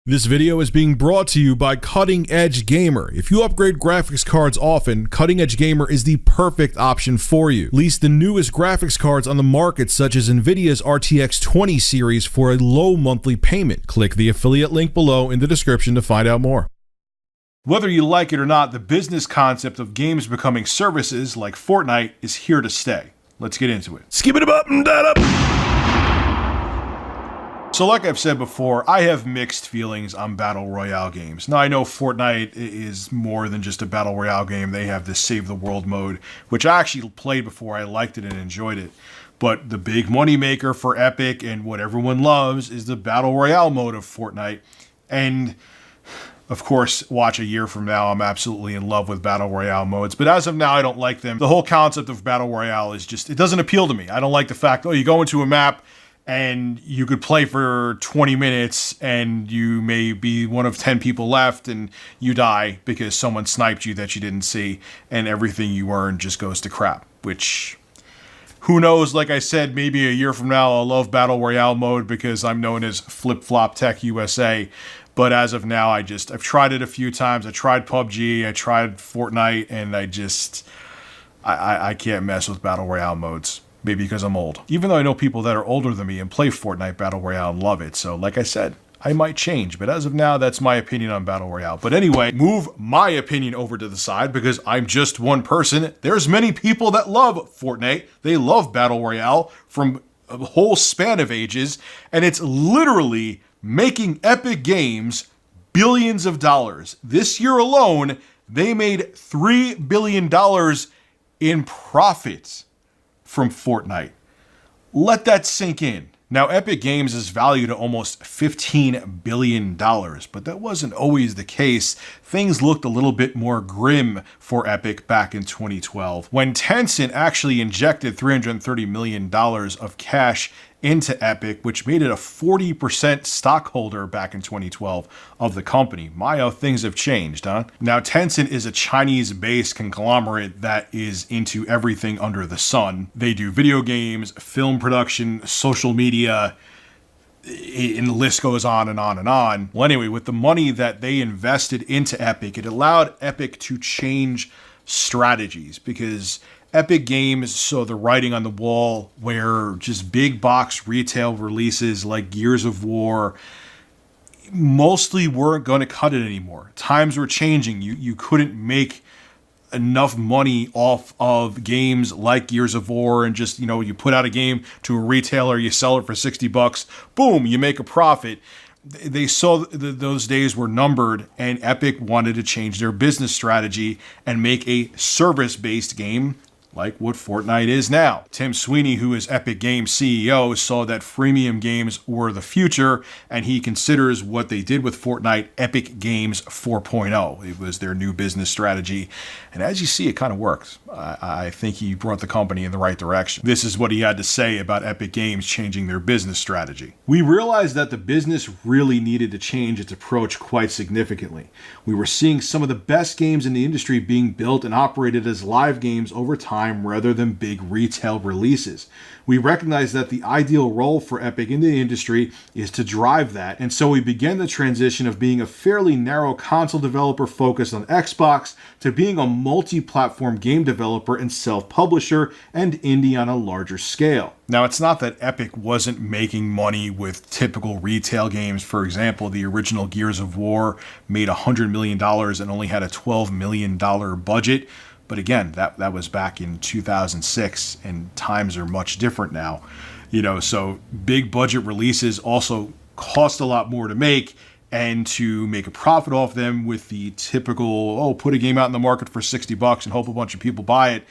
This video is being brought to you by Cutting Edge Gamer. If you upgrade graphics cards often, Cutting Edge Gamer is the perfect option for you. Lease the newest graphics cards on the market, such as Nvidia's RTX 20 series, for a low monthly payment. Click the affiliate link below in the description to find out more. Whether you like it or not, the business concept of games becoming services like Fortnite is here to stay. Let's get into it. Skip it up and that up. So like I've said before, I have mixed feelings on Battle Royale games. Now I know Fortnite is more than just a Battle Royale game. They have this Save the World mode, which I actually played before. I liked it and enjoyed it. But the big moneymaker for Epic and what everyone loves is the Battle Royale mode of Fortnite. And of course, watch a year from now, I'm absolutely in love with Battle Royale modes. But as of now, I don't like them. The whole concept of Battle Royale is just, it doesn't appeal to me. I don't like the fact, oh, you go into a map and you could play for 20 minutes and you may be one of 10 people left and you die because someone sniped you that you didn't see and everything you earned just goes to crap, which who knows, like I said, maybe a year from now I'll love Battle Royale mode because I'm known as Flip Flop Tech USA. But as of now, I've tried it a few times. I tried PUBG, I tried Fortnite, and I can't mess with Battle Royale modes. Maybe because I'm old. Even though I know people that are older than me and play Fortnite Battle Royale and love it. So like I said, I might change. But as of now, that's my opinion on Battle Royale. But anyway, move my opinion over to the side because I'm just one person. There's many people that love Fortnite. They love Battle Royale from a whole span of ages. And it's literally making Epic Games billions of dollars. This year alone, they made $3 billion in profits from Fortnite. Let that sink in. Now, Epic Games is valued at almost $15 billion, but that wasn't always the case. Things looked a little bit more grim for Epic back in 2012, when Tencent actually injected $330 million of cash into Epic, which made it a 40% stockholder back in 2012 of the company. My, how things have changed, huh? Now, Tencent is a Chinese-based conglomerate that is into everything under the sun. They do video games, film production, social media, and the list goes on and on and on. Well, anyway, with the money that they invested into Epic, it allowed Epic to change strategies because Epic Games saw the writing on the wall where just big box retail releases like Gears of War mostly weren't going to cut it anymore. Times were changing. You couldn't make enough money off of games like Gears of War and just, you put out a game to a retailer, you sell it for $60, boom, you make a profit. They saw those days were numbered, and Epic wanted to change their business strategy and make a service-based game like what Fortnite is now. Tim Sweeney, who is Epic Games CEO, saw that freemium games were the future, and he considers what they did with Fortnite Epic Games 4.0. It was their new business strategy, and as you see, it kind of works. I think he brought the company in the right direction. This is what he had to say about Epic Games changing their business strategy. We realized that the business really needed to change its approach quite significantly. We were seeing some of the best games in the industry being built and operated as live games over time rather than big retail releases. We recognize that the ideal role for Epic in the industry is to drive that, and so we began the transition of being a fairly narrow console developer focused on Xbox to being a multi-platform game developer and self-publisher and indie on a larger scale. Now, it's not that Epic wasn't making money with typical retail games. For example, the original Gears of War made $100 million and only had a $12 million budget. But again, that was back in 2006, and times are much different now. So big budget releases also cost a lot more to make, and to make a profit off them with the typical, put a game out in the market for $60 and hope a bunch of people buy it,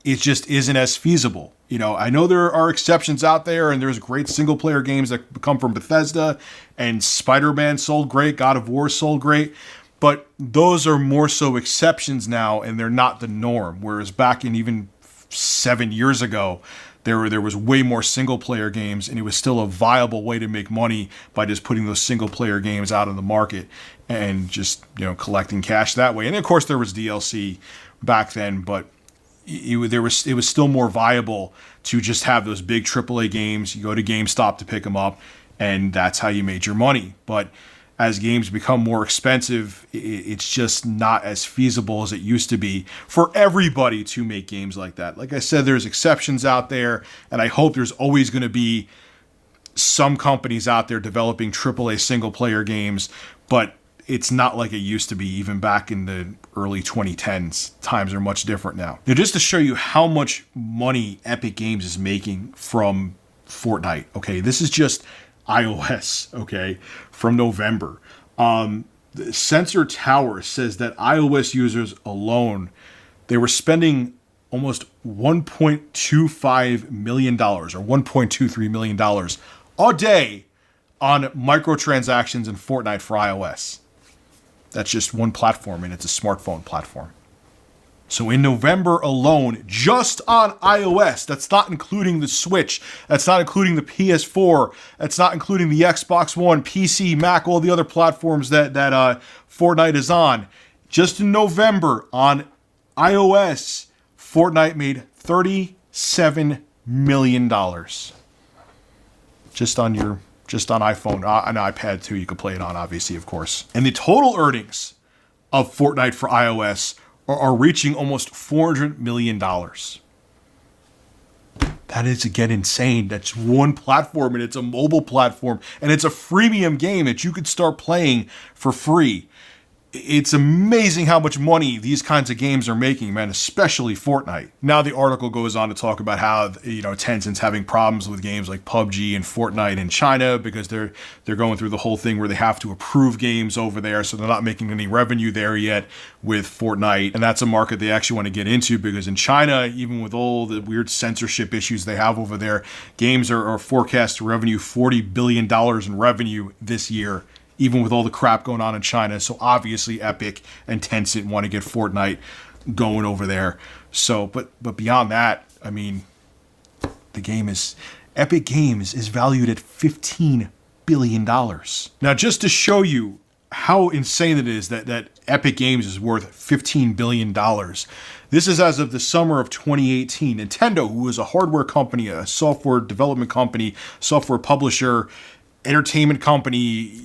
it just isn't as feasible. I know there are exceptions out there, and there's great single-player games that come from Bethesda, and Spider-Man sold great, God of War sold great, but those are more so exceptions now, and they're not the norm. Whereas back in even 7 years ago, there was way more single-player games, and it was still a viable way to make money by just putting those single-player games out in the market and just collecting cash that way. And of course, there was DLC back then, but it was still more viable to just have those big AAA games. You go to GameStop to pick them up, and that's how you made your money. But as games become more expensive, it's just not as feasible as it used to be for everybody to make games like that. Like I said, there's exceptions out there, and I hope there's always going to be some companies out there developing AAA single-player games, but it's not like it used to be even back in the early 2010s. Times are much different now. Now, just to show you how much money Epic Games is making from Fortnite, okay, this is just iOS, okay, from November. The Sensor Tower says that iOS users alone, they were spending almost $1.25 million or $1.23 million a day on microtransactions in Fortnite for iOS. That's just one platform, and it's a smartphone platform. So in November alone, just on iOS, that's not including the Switch, that's not including the PS4, that's not including the Xbox One, PC, Mac, all the other platforms that Fortnite is on. Just in November on iOS, Fortnite made $37 million. Just on iPhone, an iPad too, you can play it on, obviously, of course. And the total earnings of Fortnite for iOS are reaching almost $400 million. That is, again, insane. That's one platform, and it's a mobile platform, and it's a freemium game that you could start playing for free. It's amazing how much money these kinds of games are making, man, especially Fortnite. Now the article goes on to talk about how, Tencent's having problems with games like PUBG and Fortnite in China because they're going through the whole thing where they have to approve games over there, so they're not making any revenue there yet with Fortnite. And that's a market they actually want to get into because in China, even with all the weird censorship issues they have over there, games are forecast to revenue $40 billion in revenue this year, even with all the crap going on in China. So obviously Epic and Tencent want to get Fortnite going over there. So, but beyond that, I mean, Epic Games is valued at $15 billion. Now, just to show you how insane it is that Epic Games is worth $15 billion, this is as of the summer of 2018. Nintendo, who is a hardware company, a software development company, software publisher, entertainment company,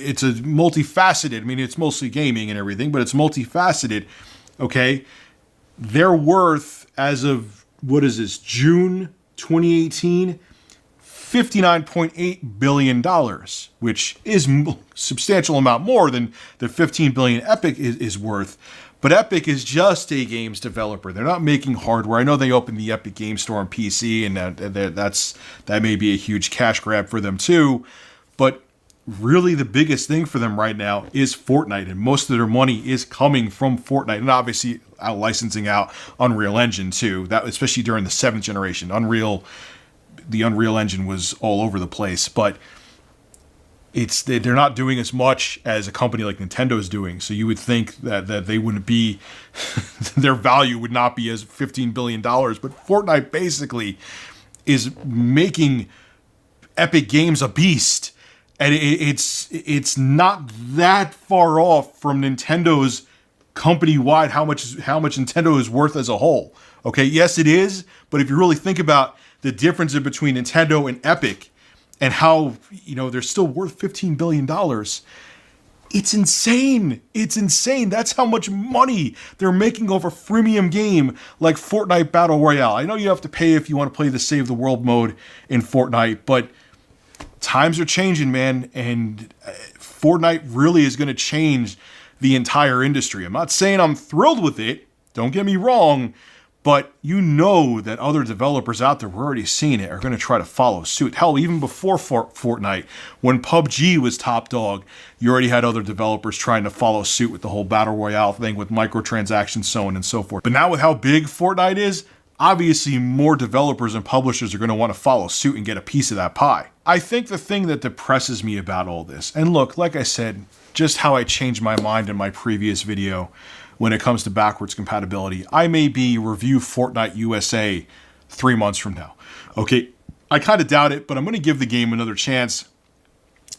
it's a multifaceted, I mean, it's mostly gaming and everything, but it's multifaceted, okay? They're worth, as of, June 2018, $59.8 billion, which is a substantial amount more than the $15 billion Epic is worth. But Epic is just a games developer. They're not making hardware. I know they opened the Epic Game Store on PC, and that may be a huge cash grab for them too. But really the biggest thing for them right now is Fortnite, and most of their money is coming from Fortnite, and obviously out licensing out Unreal Engine too. That especially during the 7th generation, the Unreal Engine was all over the place, but they're not doing as much as a company like Nintendo is doing. So you would think that they wouldn't be, their value would not be as $15 billion. But Fortnite basically is making Epic Games a beast. And it's not that far off from Nintendo's company-wide, how much Nintendo is worth as a whole. Okay, yes, it is. But if you really think about the difference between Nintendo and Epic, and how, they're still worth $15 billion. It's insane. It's insane. That's how much money they're making off a freemium game like Fortnite Battle Royale. I know you have to pay if you want to play the Save the World mode in Fortnite, but times are changing, man, and Fortnite really is going to change the entire industry. I'm not saying I'm thrilled with it. Don't get me wrong. But that other developers out there, we're already seeing it, are going to try to follow suit. Hell, even before Fortnite, when PUBG was top dog, you already had other developers trying to follow suit with the whole Battle Royale thing with microtransactions, so on and so forth. But now with how big Fortnite is, obviously more developers and publishers are going to want to follow suit and get a piece of that pie. I think the thing that depresses me about all this, and look, like I said, just how I changed my mind in my previous video, when it comes to backwards compatibility, I may be review Fortnite USA 3 months from now. Okay, I kind of doubt it, but I'm going to give the game another chance,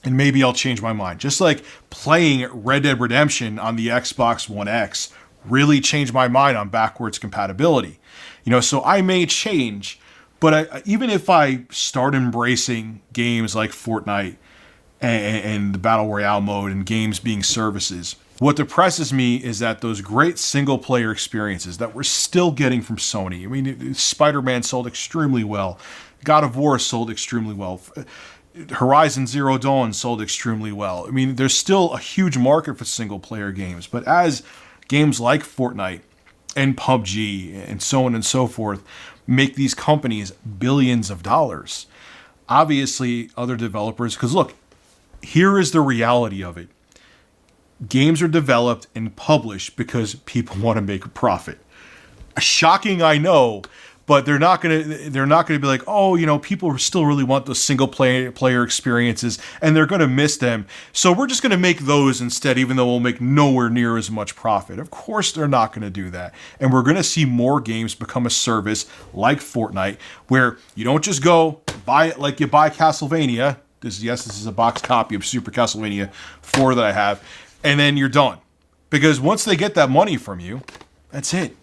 and maybe I'll change my mind. Just like playing Red Dead Redemption on the Xbox One X really changed my mind on backwards compatibility. So I may change, but even if I start embracing games like Fortnite, and the Battle Royale mode and games being services. What depresses me is that those great single player experiences that we're still getting from Sony. I mean, Spider-Man sold extremely well. God of War sold extremely well. Horizon Zero Dawn sold extremely well. I mean, there's still a huge market for single player games, but as games like Fortnite and PUBG and so on and so forth make these companies billions of dollars, obviously other developers, because look, here is the reality of it. Games are developed and published because people want to make a profit. Shocking, I know, but they're not gonna be like, oh, you know, people still really want those single player experiences, and they're gonna miss them. So we're just gonna make those instead, even though we'll make nowhere near as much profit. Of course, they're not gonna do that, and we're gonna see more games become a service like Fortnite, where you don't just go buy it like you buy Castlevania. This is a box copy of Super Castlevania 4 that I have, and then you're done, because once they get that money from you, that's it.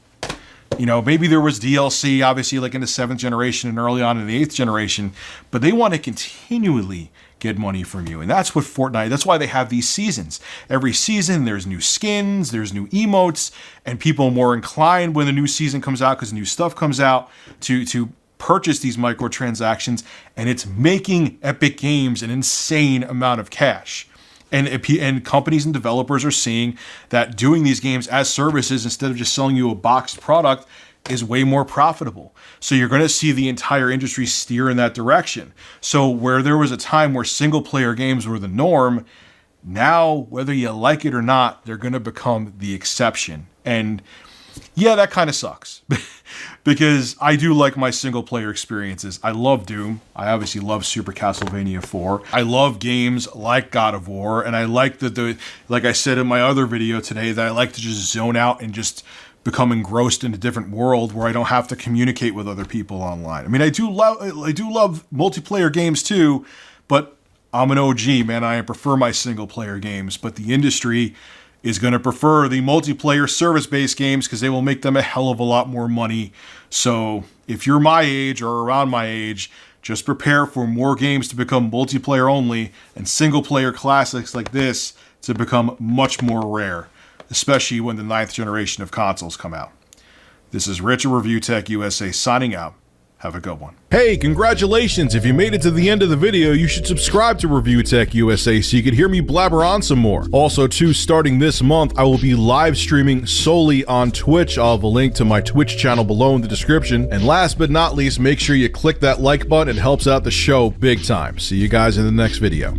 You know, maybe there was DLC, obviously, like in the 7th generation and early on in the 8th generation, but they want to continually get money from you. And that's what Fortnite, that's why they have these seasons. Every season, there's new skins, there's new emotes, and people are more inclined when the new season comes out, because new stuff comes out, to purchase these microtransactions, and it's making Epic Games an insane amount of cash. And companies and developers are seeing that doing these games as services instead of just selling you a boxed product is way more profitable. So you're going to see the entire industry steer in that direction. So where there was a time where single player games were the norm, now, whether you like it or not, they're going to become the exception. And yeah, that kind of sucks. Because I do like my single player experiences. I love Doom. I obviously love Super Castlevania 4. I love games like God of War, and I like the like I said in my other video today, that I like to just zone out and just become engrossed in a different world where I don't have to communicate with other people online. I mean, I do love multiplayer games too, but I'm an OG, man. I prefer my single player games, but the industry is going to prefer the multiplayer service-based games because they will make them a hell of a lot more money. So if you're my age or around my age, just prepare for more games to become multiplayer only and single-player classics like this to become much more rare, especially when the 9th generation of consoles come out. This is Rich of Review Tech USA signing out. Have a good one. Hey, congratulations! If you made it to the end of the video, you should subscribe to Review Tech USA so you can hear me blabber on some more. Also, too, starting this month, I will be live streaming solely on Twitch. I'll have a link to my Twitch channel below in the description. And last but not least, make sure you click that like button. It helps out the show big time. See you guys in the next video.